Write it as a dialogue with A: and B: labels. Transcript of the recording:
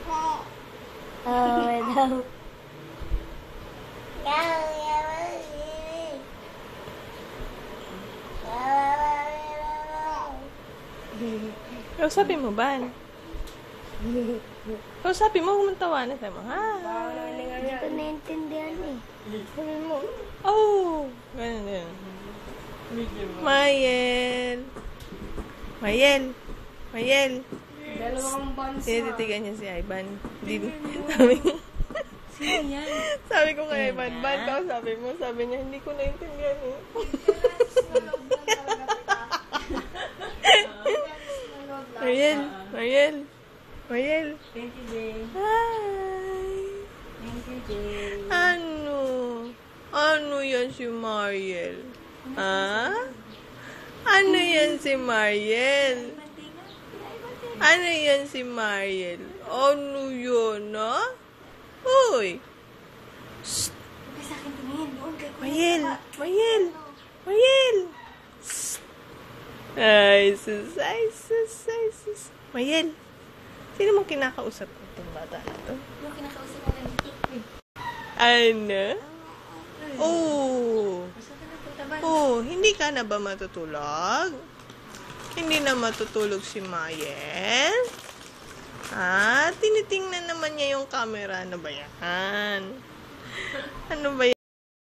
A: daw.
B: Kausapin mo, Ban. Kausapin mo, kumuntawanan tayo mo.
A: Hindi ko naiintindihan eh.
B: Sabi mo, oh! Ganun, ganun. Mayel! Mayel! Mayel!
A: Dalawang bansa.
B: Tinititigan niya si Ivan. Sabi ko kay Ivan, Ban, kausapin mo. Sabi niya, hindi ko naiintindihan eh. Mariel! Mariel! Mariel!
A: Thank you, Jay.
B: Hi!
A: Thank you, Jay.
B: Ano? Ano yan si Mariel? Ha? Ano yan si Mariel? Ano yan si Mariel? Ano yun, ha? Hoy! Shh!
A: Huwag sa akin tumingin. Doon kay Kuya.
B: Mariel! Mariel! Mariel! Shh! Ay, sus! Ay, sus! Ay, sus! Mariel! Sino mong kinakausap ko itong bata na to?
A: Yung kinakausap ko lang dito.
B: Ano? Oh!
A: Saan ka napunta ba?
B: Oh, hindi ka na ba matutulog? Hindi na matutulog si Mayel? Ha? Tinitingnan naman niya yung camera. Ano ba yan? Ano ba yan?